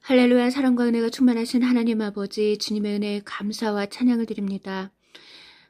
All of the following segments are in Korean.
할렐루야. 사랑과 은혜가 충만하신 하나님 아버지, 주님의 은혜에 감사와 찬양을 드립니다.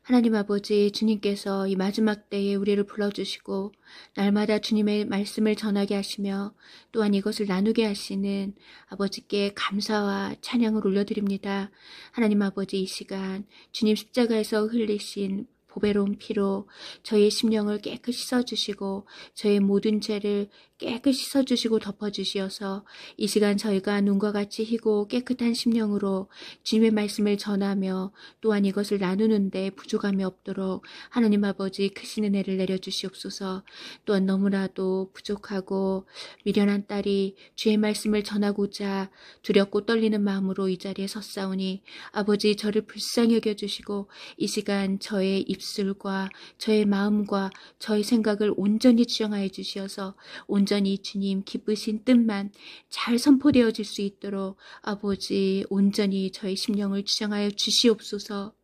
하나님 아버지, 주님께서 이 마지막 때에 우리를 불러주시고 날마다 주님의 말씀을 전하게 하시며 또한 이것을 나누게 하시는 아버지께 감사와 찬양을 올려드립니다. 하나님 아버지, 이 시간 주님 십자가에서 흘리신 보배로운 피로 저희의 심령을 깨끗이 씻어주시고 저의 모든 죄를 깨끗이 씻어주시고 덮어주시어서 이 시간 저희가 눈과 같이 희고 깨끗한 심령으로 주님의 말씀을 전하며 또한 이것을 나누는데 부족함이 없도록 하나님 아버지 크신 은혜를 내려주시옵소서. 또한 너무나도 부족하고 미련한 딸이 주의 말씀을 전하고자 두렵고 떨리는 마음으로 이 자리에 섰사오니 아버지 저를 불쌍히 여겨주시고 이 시간 저의 입술과 저의 마음과 저의 생각을 온전히 주장하여 주시어서 온전히 주님 기쁘신 뜻만 잘 선포되어질 수 있도록 아버지 온전히 저의 심령을 주장하여 주시옵소서.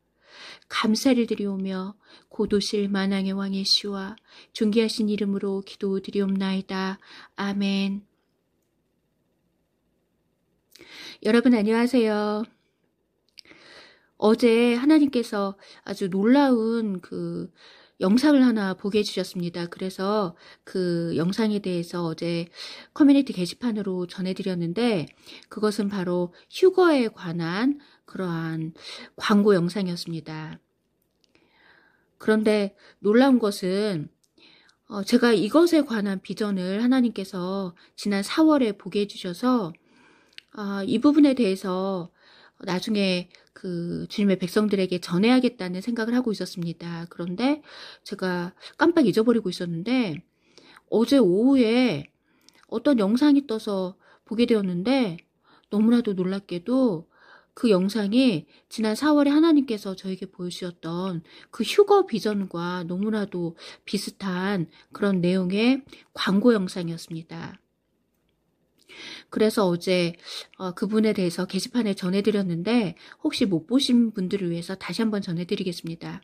감사를 드리오며 고도실 만왕의 왕의 시와 존귀하신 이름으로 기도드리옵나이다. 아멘. 여러분 안녕하세요. 어제 하나님께서 아주 놀라운 영상을 하나 보게 해주셨습니다. 그래서 그 영상에 대해서 어제 커뮤니티 게시판으로 전해드렸는데 그것은 바로 휴거에 관한 그러한 광고 영상이었습니다. 그런데 놀라운 것은 제가 이것에 관한 비전을 하나님께서 지난 4월에 보게 해주셔서 이 부분에 대해서 나중에 주님의 백성들에게 전해야겠다는 생각을 하고 있었습니다. 그런데 제가 깜빡 잊어버리고 있었는데 어제 오후에 어떤 영상이 떠서 보게 되었는데 너무나도 놀랍게도 그 영상이 지난 4월에 하나님께서 저에게 보여주셨던 그 휴거 비전과 너무나도 비슷한 그런 내용의 광고 영상이었습니다. 그래서 어제 그분에 대해서 게시판에 전해드렸는데 혹시 못 보신 분들을 위해서 다시 한번 전해드리겠습니다.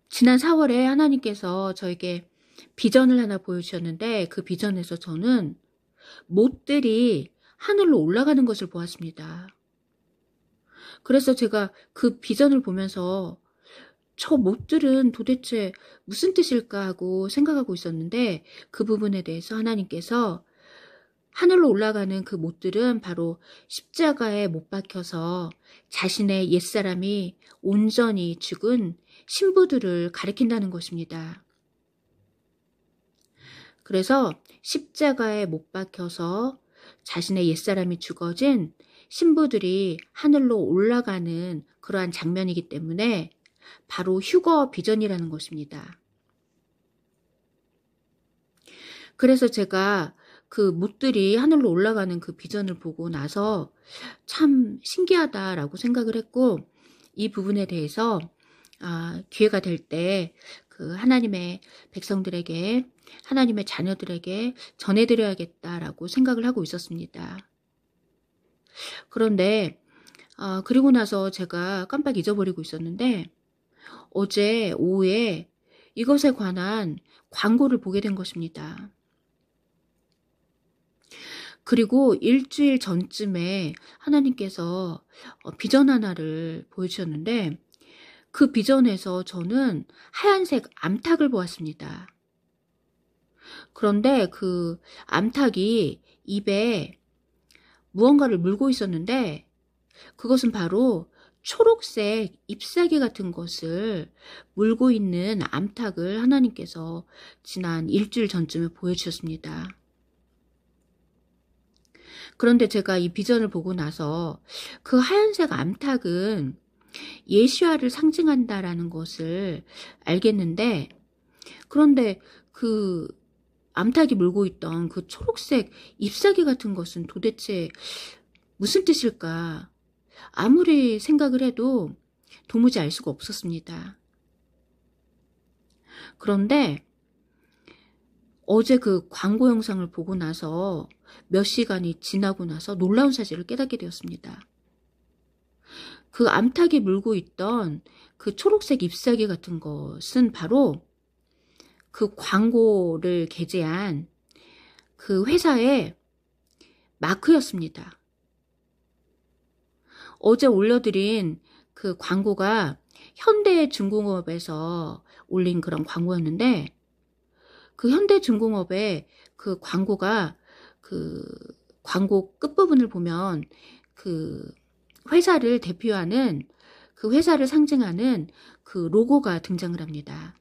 지난 4월에 하나님께서 저에게 비전을 하나 보여주셨는데 그 비전에서 저는 못들이 하늘로 올라가는 것을 보았습니다. 그래서 제가 그 비전을 보면서 저 못들은 도대체 무슨 뜻일까 하고 생각하고 있었는데 그 부분에 대해서 하나님께서 하늘로 올라가는 그 못들은 바로 십자가에 못 박혀서 자신의 옛사람이 온전히 죽은 신부들을 가리킨다는 것입니다. 그래서 십자가에 못 박혀서 자신의 옛사람이 죽어진 신부들이 하늘로 올라가는 그러한 장면이기 때문에 바로 휴거 비전이라는 것입니다. 그래서 제가 그 못들이 하늘로 올라가는 그 비전을 보고 나서 참 신기하다라고 생각을 했고 이 부분에 대해서 기회가 될 때 그 하나님의 백성들에게 하나님의 자녀들에게 전해드려야겠다라고 생각을 하고 있었습니다. 그런데 그리고 나서 제가 깜빡 잊어버리고 있었는데 어제 오후에 이것에 관한 광고를 보게 된 것입니다. 그리고 일주일 전쯤에 하나님께서 비전 하나를 보여주셨는데 그 비전에서 저는 하얀색 암탉을 보았습니다. 그런데 그 암탉이 입에 무언가를 물고 있었는데 그것은 바로 초록색 잎사귀 같은 것을 물고 있는 암탉을 하나님께서 지난 일주일 전쯤에 보여주셨습니다. 그런데 제가 이 비전을 보고 나서 그 하얀색 암탉은 예시화를 상징한다라는 것을 알겠는데 그런데 그 암탉이 물고 있던 그 초록색 잎사귀 같은 것은 도대체 무슨 뜻일까? 아무리 생각을 해도 도무지 알 수가 없었습니다. 그런데 어제 그 광고 영상을 보고 나서 몇 시간이 지나고 나서 놀라운 사실을 깨닫게 되었습니다. 그 암탉이 물고 있던 그 초록색 잎사귀 같은 것은 바로 그 광고를 게재한 그 회사의 마크였습니다. 어제 올려드린 그 광고가 현대중공업에서 올린 그런 광고였는데, 그 현대중공업의 그 광고가 그 광고 끝부분을 보면 그 회사를 대표하는, 그 회사를 상징하는 그 로고가 등장을 합니다.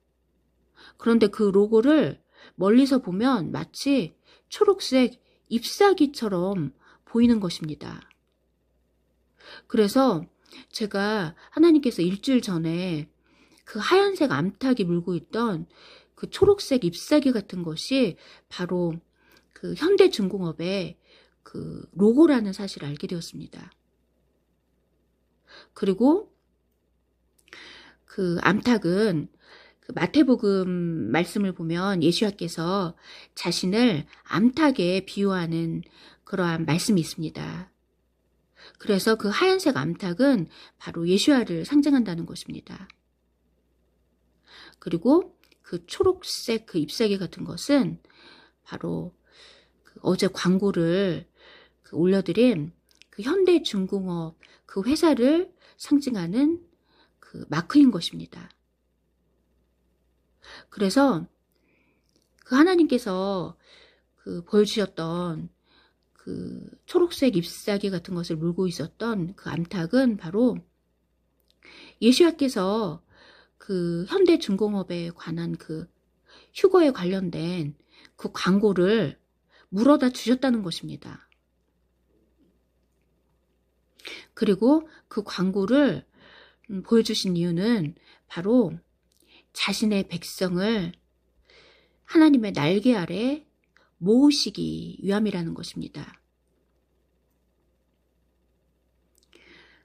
그런데 그 로고를 멀리서 보면 마치 초록색 잎사귀처럼 보이는 것입니다. 그래서 제가 하나님께서 일주일 전에 그 하얀색 암탉이 물고 있던 그 초록색 잎사귀 같은 것이 바로 그 현대중공업의 그 로고라는 사실을 알게 되었습니다. 그리고 그 암탉은 그 마태복음 말씀을 보면 예수님께서 자신을 암탉에 비유하는 그러한 말씀이 있습니다. 그래서 그 하얀색 암탉은 바로 예수야를 상징한다는 것입니다. 그리고 그 초록색 그 잎사귀 같은 것은 바로 그 어제 광고를 올려드린 그 현대중공업 그 회사를 상징하는 그 마크인 것입니다. 그래서 그 하나님께서 그 보여주셨던 그 초록색 잎사귀 같은 것을 물고 있었던 그 암탉은 바로 예수님께서 그 현대중공업에 관한 그 휴거에 관련된 그 광고를 물어다 주셨다는 것입니다. 그리고 그 광고를 보여주신 이유는 바로 자신의 백성을 하나님의 날개 아래 모으시기 위함이라는 것입니다.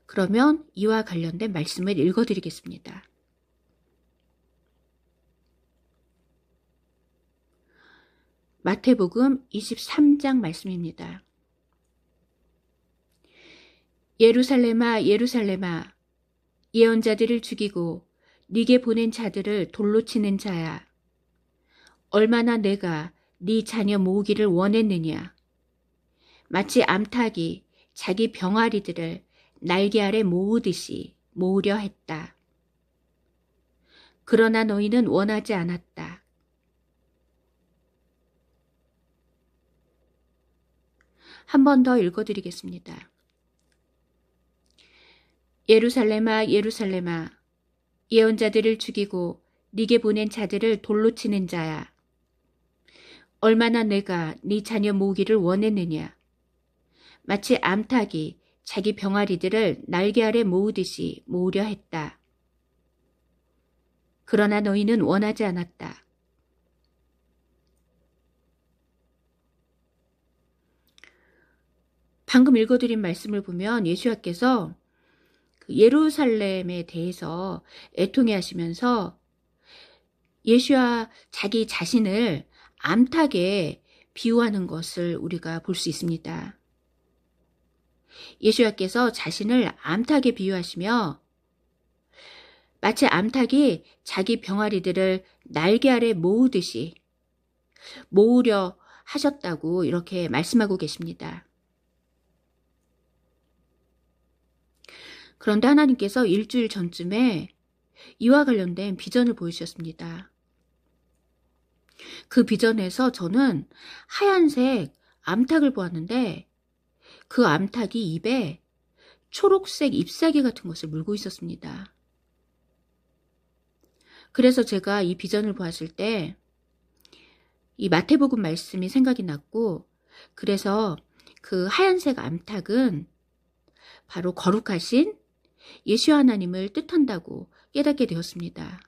그러면 이와 관련된 말씀을 읽어드리겠습니다. 마태복음 23장 말씀입니다. 예루살렘아 예루살렘아 예언자들을 죽이고 네게 보낸 자들을 돌로 치는 자야. 얼마나 내가 네 자녀 모으기를 원했느냐. 마치 암탉이 자기 병아리들을 날개 아래 모으듯이 모으려 했다. 그러나 너희는 원하지 않았다. 한 번 더 읽어드리겠습니다. 예루살렘아 예루살렘아 예언자들을 죽이고 네게 보낸 자들을 돌로 치는 자야. 얼마나 내가 네 자녀 모으기를 원했느냐. 마치 암탉이 자기 병아리들을 날개 아래 모으듯이 모으려 했다. 그러나 너희는 원하지 않았다. 방금 읽어드린 말씀을 보면 예수님께서 예루살렘에 대해서 애통해 하시면서 예수와 자기 자신을 암탉에 비유하는 것을 우리가 볼 수 있습니다. 예수님께서 자신을 암탉에 비유하시며 마치 암탉이 자기 병아리들을 날개 아래 모으듯이 모으려 하셨다고 이렇게 말씀하고 계십니다. 그런데 하나님께서 일주일 전쯤에 이와 관련된 비전을 보여주셨습니다. 그 비전에서 저는 하얀색 암탉을 보았는데 그 암탉이 입에 초록색 잎사귀 같은 것을 물고 있었습니다. 그래서 제가 이 비전을 보았을 때 이 마태복음 말씀이 생각이 났고, 그래서 그 하얀색 암탉은 바로 거룩하신 예수 하나님을 뜻한다고 깨닫게 되었습니다.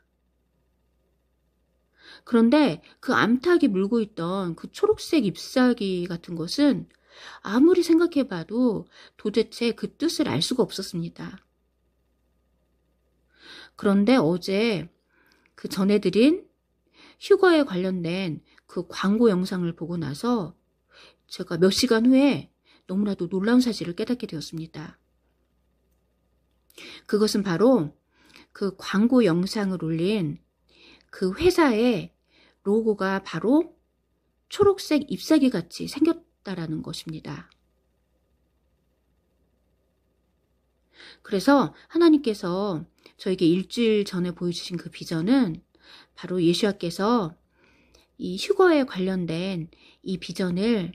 그런데 그 암탉이 물고 있던 그 초록색 잎사귀 같은 것은 아무리 생각해봐도 도대체 그 뜻을 알 수가 없었습니다. 그런데 어제 그 전해드린 휴거에 관련된 그 광고 영상을 보고 나서 제가 몇 시간 후에 너무나도 놀라운 사실을 깨닫게 되었습니다. 그것은 바로 그 광고 영상을 올린 그 회사의 로고가 바로 초록색 잎사귀 같이 생겼다라는 것입니다. 그래서 하나님께서 저에게 일주일 전에 보여주신 그 비전은 바로 예수와께서 이 휴거에 관련된 이 비전을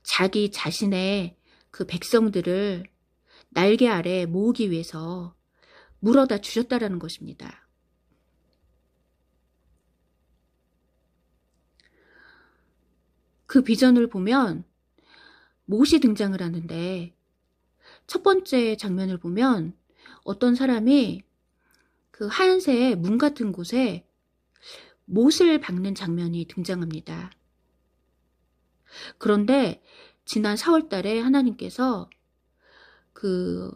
자기 자신의 그 백성들을 날개 아래 모으기 위해서 물어다 주셨다라는 것입니다. 그 비전을 보면 못이 등장을 하는데 첫 번째 장면을 보면 어떤 사람이 그 하얀색 문 같은 곳에 못을 박는 장면이 등장합니다. 그런데 지난 4월 달에 하나님께서 그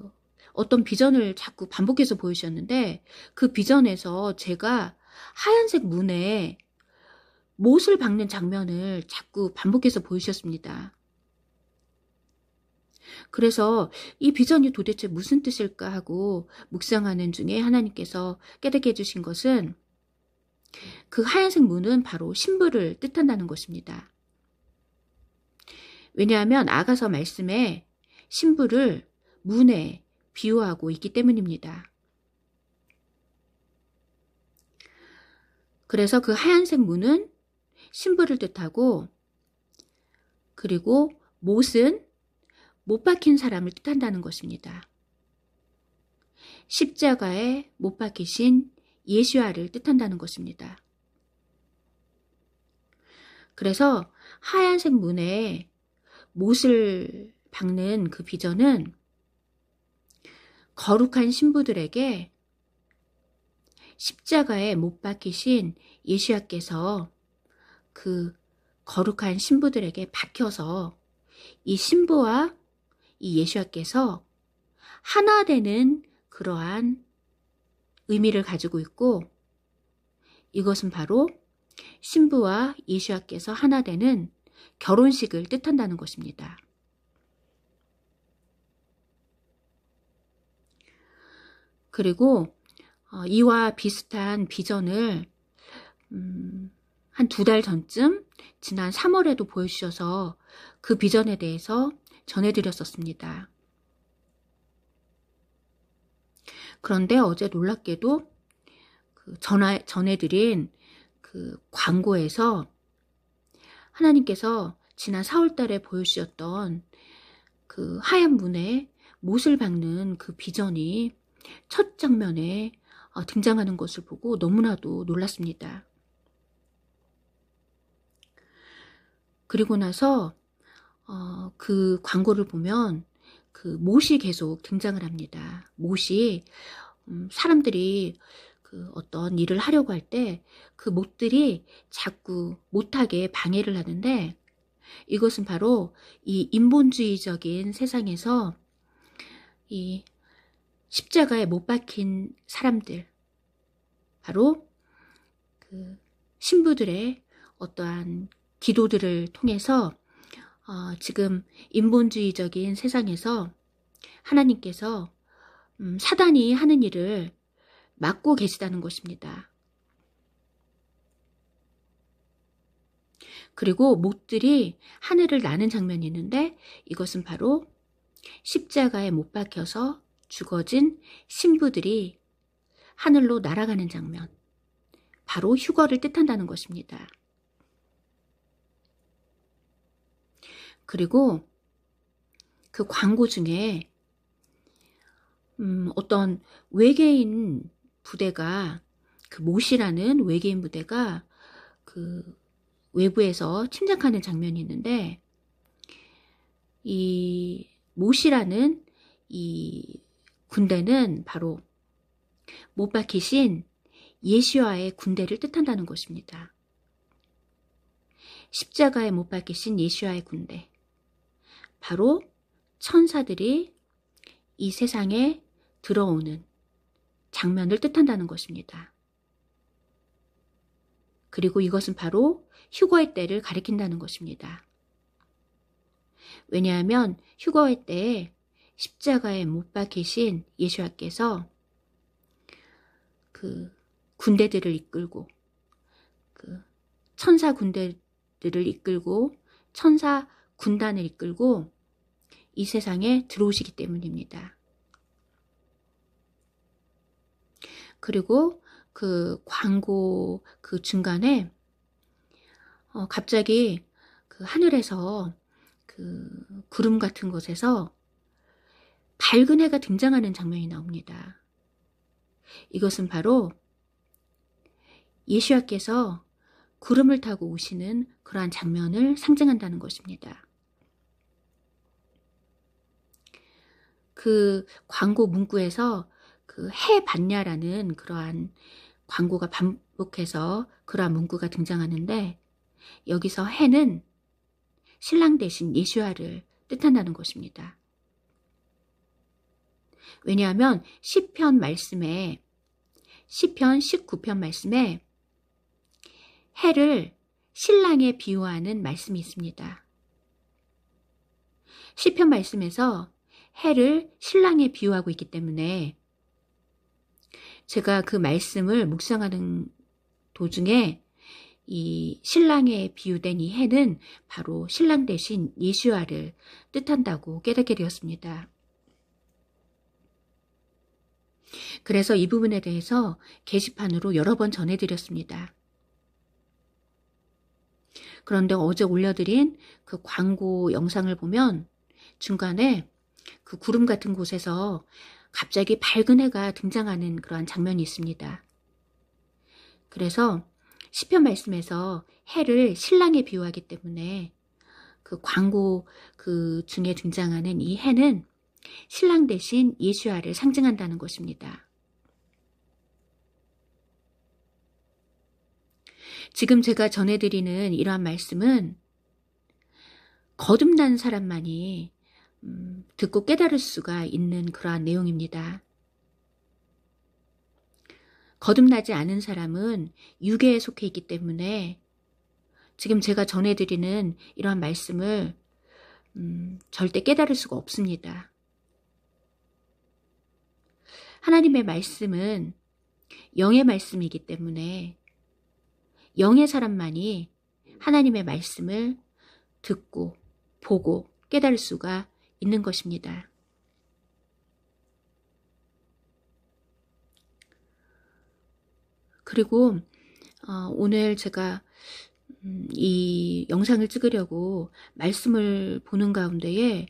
어떤 비전을 자꾸 반복해서 보여주셨는데 그 비전에서 제가 하얀색 문에 못을 박는 장면을 자꾸 반복해서 보여주셨습니다. 그래서 이 비전이 도대체 무슨 뜻일까 하고 묵상하는 중에 하나님께서 깨닫게 해주신 것은 그 하얀색 문은 바로 신부를 뜻한다는 것입니다. 왜냐하면 아가서 말씀에 신부를 문에 비유하고 있기 때문입니다. 그래서 그 하얀색 문은 신부를 뜻하고 그리고 못은 못 박힌 사람을 뜻한다는 것입니다. 십자가에 못 박히신 예수아를 뜻한다는 것입니다. 그래서 하얀색 문에 못을 박는 그 비전은 거룩한 신부들에게 십자가에 못 박히신 예수아께서 그 거룩한 신부들에게 박혀서 이 신부와 이 예수아께서 하나 되는 그러한 의미를 가지고 있고 이것은 바로 신부와 예수아께서 하나 되는 결혼식을 뜻한다는 것입니다. 그리고 이와 비슷한 비전을 한 2달 전쯤 지난 3월에도 보여주셔서 그 비전에 대해서 전해드렸었습니다. 그런데 어제 놀랍게도 전해드린 그 광고에서 하나님께서 지난 4월 달에 보여주셨던 그 하얀 문에 못을 박는 그 비전이 첫 장면에 등장하는 것을 보고 너무나도 놀랐습니다. 그리고 나서 그 광고를 보면 그 못이 계속 등장을 합니다. 못이 사람들이 그 어떤 일을 하려고 할 때 그 못들이 자꾸 못하게 방해를 하는데 이것은 바로 이 인본주의적인 세상에서 이 십자가에 못 박힌 사람들, 바로 그 신부들의 어떠한 기도들을 통해서 지금 인본주의적인 세상에서 하나님께서 사단이 하는 일을 막고 계시다는 것입니다. 그리고 못들이 하늘을 나는 장면이 있는데 이것은 바로 십자가에 못 박혀서 죽어진 신부들이 하늘로 날아가는 장면, 바로 휴거를 뜻한다는 것입니다. 그리고 그 광고 중에 어떤 외계인 부대가 그 못이라는 외계인 부대가 그 외부에서 침략하는 장면이 있는데 이 못이라는 이 군대는 바로 못 박히신 예수와의 군대를 뜻한다는 것입니다. 십자가에 못 박히신 예수와의 군대, 바로 천사들이 이 세상에 들어오는 장면을 뜻한다는 것입니다. 그리고 이것은 바로 휴거의 때를 가리킨다는 것입니다. 왜냐하면 휴거의 때에 십자가에 못 박히신 예수와께서 그 군대들을 이끌고 그 천사 군대들을 이끌고 천사 군단을 이끌고 이 세상에 들어오시기 때문입니다. 그리고 그 광고 그 중간에 갑자기 그 하늘에서 그 구름 같은 곳에서 밝은 해가 등장하는 장면이 나옵니다. 이것은 바로 예수야께서 구름을 타고 오시는 그러한 장면을 상징한다는 것입니다. 그 광고 문구에서 그 해 봤냐라는 그러한 광고가 반복해서 그러한 문구가 등장하는데, 여기서 해는 신랑 대신 예수야를 뜻한다는 것입니다. 왜냐하면 시편 19편 말씀에 해를 신랑에 비유하는 말씀이 있습니다. 시편 말씀에서 해를 신랑에 비유하고 있기 때문에 제가 그 말씀을 묵상하는 도중에 이 신랑에 비유된 이 해는 바로 신랑 대신 예수야를 뜻한다고 깨닫게 되었습니다. 그래서 이 부분에 대해서 게시판으로 여러 번 전해드렸습니다. 그런데 어제 올려드린 그 광고 영상을 보면 중간에 그 구름 같은 곳에서 갑자기 밝은 해가 등장하는 그러한 장면이 있습니다. 그래서 시편 말씀에서 해를 신랑에 비유하기 때문에 그 광고 그 중에 등장하는 이 해는 신랑 대신 예수야를 상징한다는 것입니다. 지금 제가 전해드리는 이러한 말씀은 거듭난 사람만이 듣고 깨달을 수가 있는 그러한 내용입니다. 거듭나지 않은 사람은 유괴에 속해 있기 때문에 지금 제가 전해드리는 이러한 말씀을 절대 깨달을 수가 없습니다. 하나님의 말씀은 영의 말씀이기 때문에 영의 사람만이 하나님의 말씀을 듣고 보고 깨달을 수가 있는 것입니다. 그리고 오늘 제가 이 영상을 찍으려고 말씀을 보는 가운데에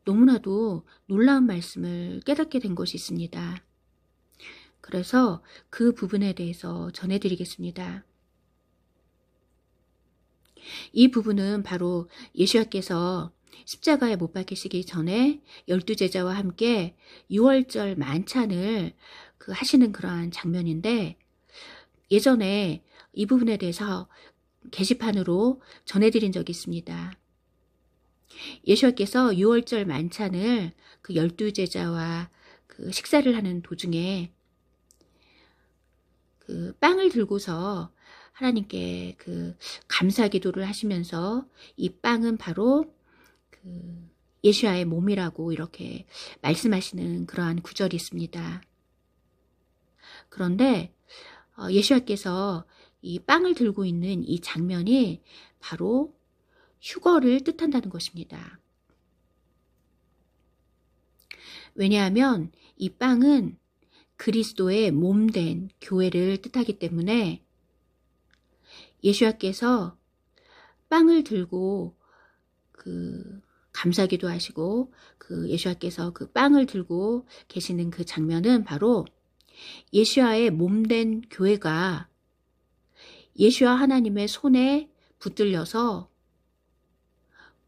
너무나도 놀라운 말씀을 깨닫게 된 것이 있습니다. 그래서 그 부분에 대해서 전해드리겠습니다. 이 부분은 바로 예수야께서 십자가에 못 박히시기 전에 12제자와 함께 6월절 만찬을 하시는 그러한 장면인데, 예전에 이 부분에 대해서 게시판으로 전해드린 적이 있습니다. 예수께서 6월절 만찬을 그 12제자와 그 식사를 하는 도중에 그 빵을 들고서 하나님께 그 감사 기도를 하시면서 이 빵은 바로 그 예수야의 몸이라고 이렇게 말씀하시는 그러한 구절이 있습니다. 그런데 예수야께서 이 빵을 들고 있는 이 장면이 바로 휴거를 뜻한다는 것입니다. 왜냐하면 이 빵은 그리스도의 몸된 교회를 뜻하기 때문에 예수야께서 빵을 들고 그 감사기도 하시고 그 예수야께서 그 빵을 들고 계시는 그 장면은 바로 예수야의 몸된 교회가 예수야 하나님의 손에 붙들려서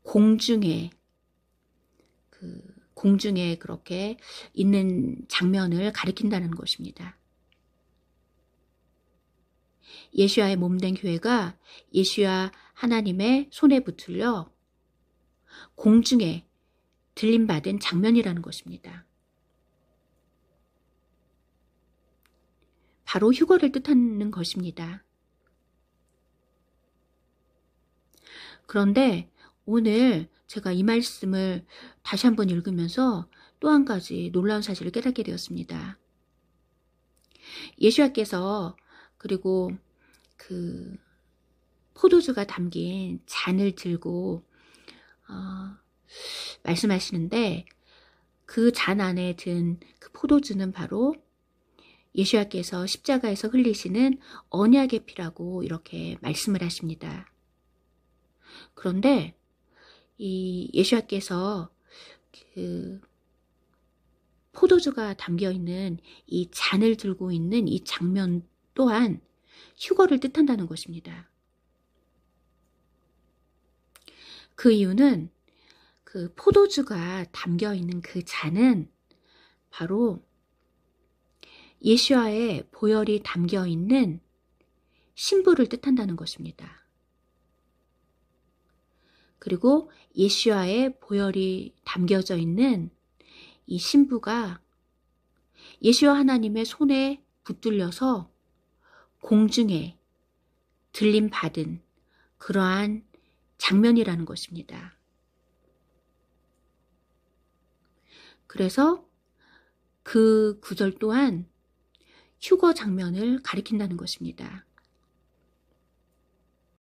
공중에 그렇게 있는 장면을 가리킨다는 것입니다. 예수야의 몸된 교회가 예수야 하나님의 손에 붙들려 공중에 들림받은 장면이라는 것입니다. 바로 휴거를 뜻하는 것입니다. 그런데 오늘 제가 이 말씀을 다시 한번 읽으면서 또 한 가지 놀라운 사실을 깨닫게 되었습니다. 예수야께서 그리고 그 포도주가 담긴 잔을 들고 말씀하시는데 그 잔 안에 든 그 포도주는 바로 예수님께서 십자가에서 흘리시는 언약의 피라고 이렇게 말씀을 하십니다. 그런데 이 예수님께서 그 포도주가 담겨 있는 이 잔을 들고 있는 이 장면 또한 휴거를 뜻한다는 것입니다. 그 이유는 그 포도주가 담겨 있는 그 잔은 바로 예수와의 보혈이 담겨 있는 신부를 뜻한다는 것입니다. 그리고 예수와의 보혈이 담겨져 있는 이 신부가 예수와 하나님의 손에 붙들려서 공중에 들림 받은 그러한 장면이라는 것입니다. 그래서 그 구절 또한 휴거 장면을 가리킨다는 것입니다.